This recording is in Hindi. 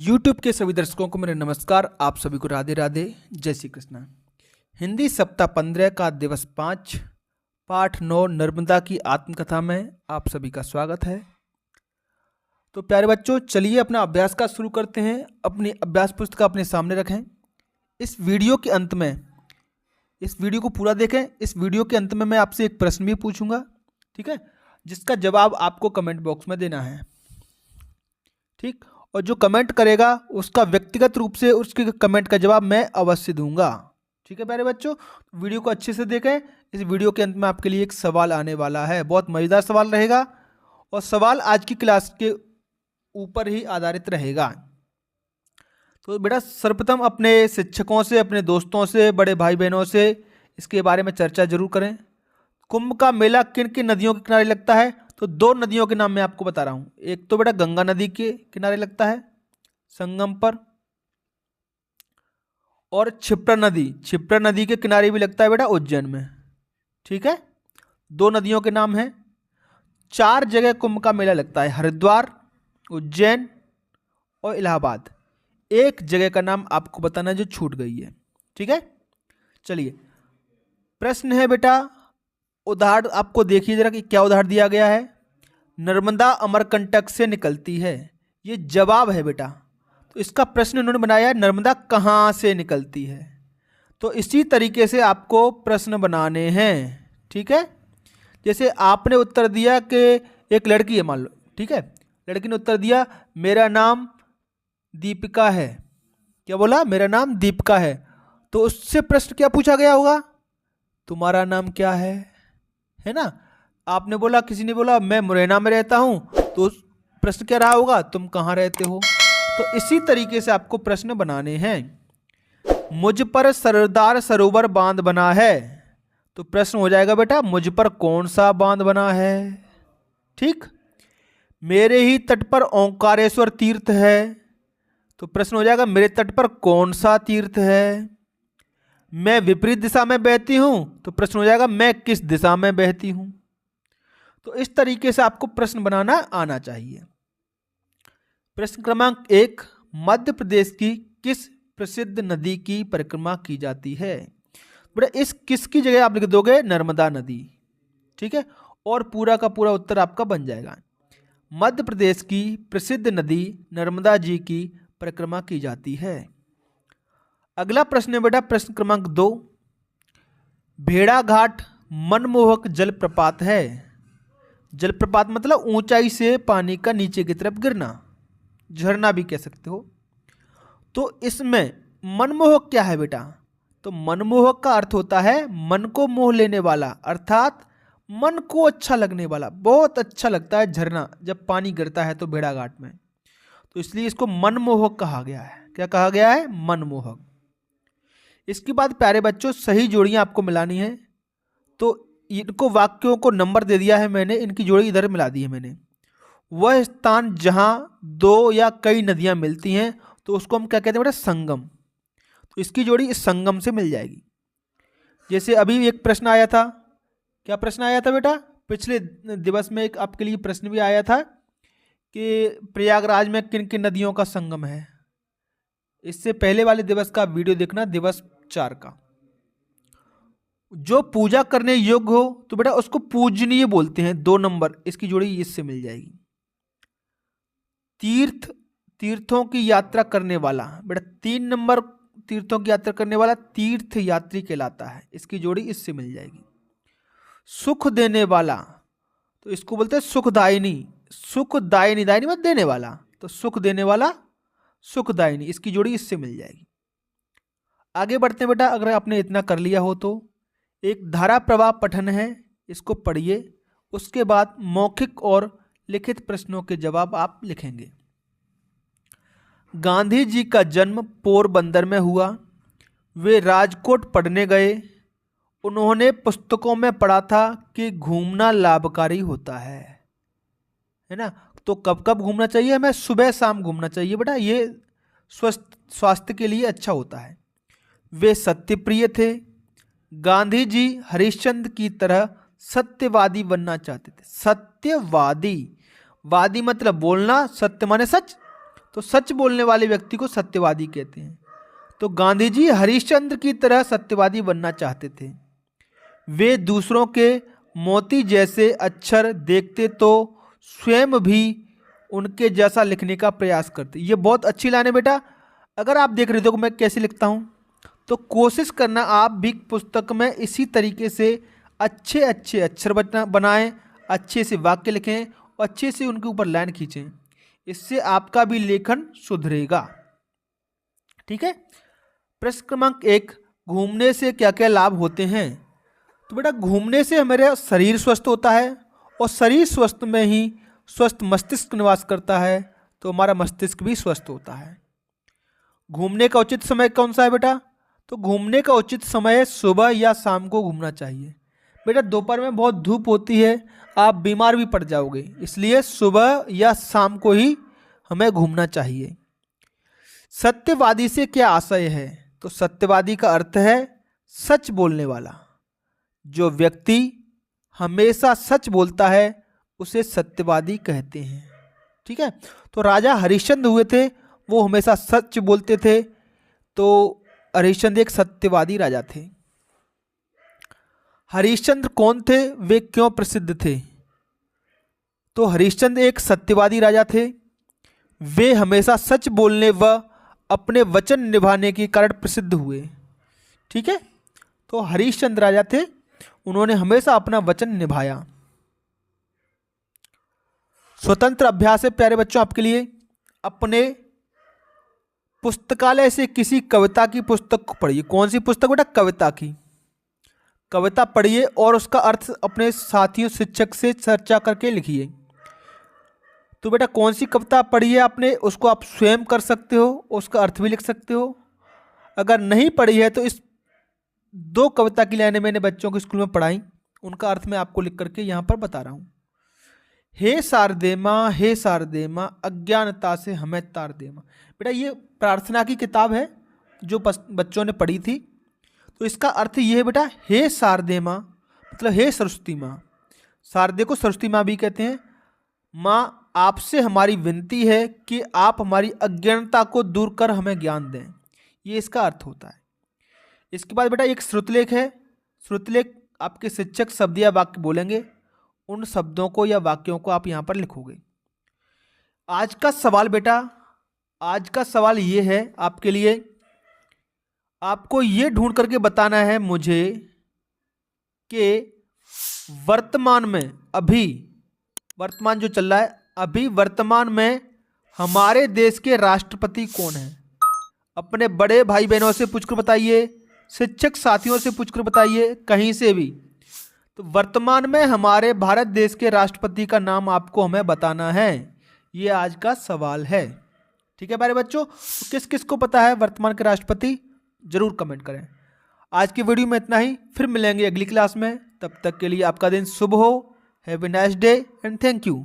YouTube के सभी दर्शकों को मेरा नमस्कार। आप सभी को राधे राधे, जय श्री कृष्णा। हिंदी सप्ताह 15 का दिवस 5 पाठ 9 नर्मदा की आत्मकथा में आप सभी का स्वागत है। तो प्यारे बच्चों, चलिए अपना अभ्यास का शुरू करते हैं। अपनी अभ्यास पुस्तक अपने सामने रखें। इस वीडियो के अंत में, इस वीडियो को पूरा देखें। इस वीडियो के अंत में मैं आपसे एक प्रश्न भी पूछूंगा, ठीक है, जिसका जवाब आपको कमेंट बॉक्स में देना है, ठीक। और जो कमेंट करेगा उसका व्यक्तिगत रूप से उसके कमेंट का जवाब मैं अवश्य दूंगा, ठीक है प्यारे बच्चों। वीडियो को अच्छे से देखें। इस वीडियो के अंत में आपके लिए एक सवाल आने वाला है, बहुत मज़ेदार सवाल रहेगा और सवाल आज की क्लास के ऊपर ही आधारित रहेगा। तो बेटा सर्वप्रथम अपने शिक्षकों से, अपने दोस्तों से, बड़े भाई बहनों से इसके बारे में चर्चा जरूर करें। कुंभ का मेला किन किन नदियों के किनारे लगता है? तो दो नदियों के नाम मैं आपको बता रहा हूँ। एक तो बेटा गंगा नदी के किनारे लगता है संगम पर, और क्षिप्रा नदी के किनारे भी लगता है बेटा उज्जैन में, ठीक है। दो नदियों के नाम हैं। 4 जगह कुंभ का मेला लगता है, हरिद्वार, उज्जैन और इलाहाबाद। एक जगह का नाम आपको बताना है जो छूट गई है, ठीक है। चलिए प्रश्न है बेटा, उदाहरण आपको देखिए जरा कि क्या उदाहरण दिया गया है। नर्मदा अमरकंटक से निकलती है, ये जवाब है बेटा। तो इसका प्रश्न उन्होंने बनाया है नर्मदा कहाँ से निकलती है। तो इसी तरीके से आपको प्रश्न बनाने हैं, ठीक है। जैसे आपने उत्तर दिया कि एक लड़की है मान लो, ठीक है, लड़की ने उत्तर दिया मेरा नाम दीपिका है। क्या बोला? मेरा नाम दीपिका है। तो उससे प्रश्न क्या पूछा गया होगा? तुम्हारा नाम क्या है ना। आपने बोला, किसी ने बोला मैं मुरैना में रहता हूं, तो प्रश्न क्या रहा होगा? तुम कहाँ रहते हो। तो इसी तरीके से आपको प्रश्न बनाने हैं। मुझ पर सरदार सरोवर बांध बना है, तो प्रश्न हो जाएगा बेटा मुझ पर कौन सा बांध बना है, ठीक। मेरे ही तट पर ओंकारेश्वर तीर्थ है, तो प्रश्न हो जाएगा मेरे तट पर कौन सा तीर्थ है। मैं विपरीत दिशा में बहती हूं, तो प्रश्न हो जाएगा मैं किस दिशा में बहती हूं। तो इस तरीके से आपको प्रश्न बनाना आना चाहिए। प्रश्न क्रमांक 1, मध्य प्रदेश की किस प्रसिद्ध नदी की परिक्रमा की जाती है? बेटा इस किस की जगह आप लिख दोगे नर्मदा नदी, ठीक है, और पूरा का पूरा उत्तर आपका बन जाएगा। मध्य प्रदेश की प्रसिद्ध नदी नर्मदा जी की परिक्रमा की जाती है। अगला प्रश्न है बेटा प्रश्न क्रमांक 2, भेड़ाघाट मनमोहक जलप्रपात है। जलप्रपात मतलब ऊंचाई से पानी का नीचे की तरफ गिरना, झरना भी कह सकते हो। तो इसमें मनमोहक क्या है बेटा? तो मनमोहक का अर्थ होता है मन को मोह लेने वाला, अर्थात मन को अच्छा लगने वाला। बहुत अच्छा लगता है झरना जब पानी गिरता है तो भेड़ाघाट में, तो इसलिए इसको मनमोहक कहा गया है। क्या कहा गया है? मनमोहक। इसके बाद प्यारे बच्चों सही जोड़ियां आपको मिलानी है। तो इनको वाक्यों को नंबर दे दिया है मैंने, इनकी जोड़ी इधर मिला दी है मैंने। वह स्थान जहां 2 या कई नदियां मिलती हैं तो उसको हम क्या कहते हैं बेटा? संगम। तो इसकी जोड़ी इस संगम से मिल जाएगी। जैसे अभी एक प्रश्न आया था, क्या प्रश्न आया था बेटा? पिछले दिवस में एक आपके लिए प्रश्न भी आया था कि प्रयागराज में किन किन नदियों का संगम है। इससे पहले वाले दिवस का वीडियो देखना, दिवस 4 का। जो पूजा करने योग्य हो तो बेटा उसको पूजनीय बोलते हैं, 2 नंबर, इसकी जोड़ी इससे मिल जाएगी। तीर्थों की यात्रा करने वाला बेटा 3 नंबर, तीर्थों की यात्रा करने वाला तीर्थ यात्री कहलाता है, इसकी जोड़ी इससे मिल जाएगी। सुख देने वाला तो इसको बोलते हैं सुखदायिनी। सुखदायिनी, दायिनी मत देने वाला, तो सुख देने वाला सुखदायिनी, इसकी जोड़ी इससे मिल जाएगी। आगे बढ़ते हैं बेटा। अगर आपने इतना कर लिया हो तो एक धारा प्रवाह पठन है, इसको पढ़िए। उसके बाद मौखिक और लिखित प्रश्नों के जवाब आप लिखेंगे। गांधी जी का जन्म पोरबंदर में हुआ। वे राजकोट पढ़ने गए। उन्होंने पुस्तकों में पढ़ा था कि घूमना लाभकारी होता है ना। तो कब कब घूमना चाहिए हमें? सुबह शाम घूमना चाहिए बेटा, ये स्वास्थ्य के लिए अच्छा होता है। वे सत्यप्रिय थे। गांधी जी हरिश्चंद्र की तरह सत्यवादी बनना चाहते थे। सत्यवादी, वादी मतलब बोलना, सत्य माने सच, तो सच बोलने वाले व्यक्ति को सत्यवादी कहते हैं। तो गांधी जी हरिश्चंद्र की तरह सत्यवादी बनना चाहते थे। वे दूसरों के मोती जैसे अक्षर देखते तो स्वयं भी उनके जैसा लिखने का प्रयास करते। ये बहुत अच्छी लाइन है बेटा। अगर आप देख रहे हो मैं कैसे लिखता हूँ, तो कोशिश करना आप भी पुस्तक में इसी तरीके से अच्छे अच्छे अक्षर बनाएं, अच्छे से वाक्य लिखें और अच्छे से उनके ऊपर लाइन खींचें। इससे आपका भी लेखन सुधरेगा। ठीक है। प्रश्न क्रमांक 1, घूमने से क्या क्या लाभ होते हैं? तो बेटा घूमने से हमारा शरीर स्वस्थ होता है और शरीर स्वस्थ में ही स्वस्थ मस्तिष्क निवास करता है, तो हमारा मस्तिष्क भी स्वस्थ होता है। घूमने का उचित समय कौन सा है बेटा? तो घूमने का उचित समय सुबह या शाम को घूमना चाहिए। बेटा दोपहर में बहुत धूप होती है, आप बीमार भी पड़ जाओगे, इसलिए सुबह या शाम को ही हमें घूमना चाहिए। सत्यवादी से क्या आशय है? तो सत्यवादी का अर्थ है सच बोलने वाला। जो व्यक्ति हमेशा सच बोलता है उसे सत्यवादी कहते हैं। ठीक है। तो राजा हरिश्चंद्र हुए थे, वो हमेशा सच बोलते थे, तो हरिश्चंद्र एक सत्यवादी राजा थे। हरिश्चंद्र कौन थे, वे क्यों प्रसिद्ध थे? तो हरिश्चंद्र एक सत्यवादी राजा थे। वे हमेशा सच बोलने व अपने वचन निभाने के कारण प्रसिद्ध हुए। ठीक है। तो हरिश्चंद्र राजा थे, उन्होंने हमेशा अपना वचन निभाया। स्वतंत्र अभ्यास है प्यारे बच्चों आपके लिए। अपने पुस्तकालय से किसी कविता की पुस्तक को पढ़िए। कौन सी पुस्तक बेटा? कविता की। कविता पढ़िए और उसका अर्थ अपने साथियों शिक्षक से चर्चा करके लिखिए। तो बेटा कौन सी कविता पढ़ी है आपने, उसको आप स्वयं कर सकते हो, उसका अर्थ भी लिख सकते हो। अगर नहीं पढ़ी है तो इस 2 कविता की लाइनें मैंने बच्चों को स्कूल में पढ़ाई, उनका अर्थ मैं आपको लिख करके यहाँ पर बता रहा हूँ। हे शारदेमा अज्ञानता से हमें तार देमा। बेटा ये प्रार्थना की किताब है जो बच्चों ने पढ़ी थी। तो इसका अर्थ ये है बेटा, हे शारदेमा मतलब हे सरस्वती माँ। शारदे को सरस्वती माँ भी कहते हैं। माँ आपसे हमारी विनती है कि आप हमारी अज्ञानता को दूर कर हमें ज्ञान दें। ये इसका अर्थ होता है। इसके बाद बेटा एक श्रुतलेख है। श्रुतलेख आपके शिक्षक शब्द या वाक्य बोलेंगे, उन शब्दों को या वाक्यों को आप यहाँ पर लिखोगे। आज का सवाल बेटा, आज का सवाल ये है आपके लिए, आपको ये ढूंढ करके बताना है मुझे कि वर्तमान में, अभी वर्तमान जो चल रहा है, अभी वर्तमान में हमारे देश के राष्ट्रपति कौन है? अपने बड़े भाई बहनों से पूछकर बताइए, शिक्षक साथियों से पूछकर बताइए, कहीं से भी। तो वर्तमान में हमारे भारत देश के राष्ट्रपति का नाम आपको हमें बताना है। ये आज का सवाल है। ठीक है प्यारे बच्चों, तो किस किस को पता है वर्तमान के राष्ट्रपति, जरूर कमेंट करें। आज की वीडियो में इतना ही, फिर मिलेंगे अगली क्लास में। तब तक के लिए आपका दिन शुभ हो। Have a nice day and thank you.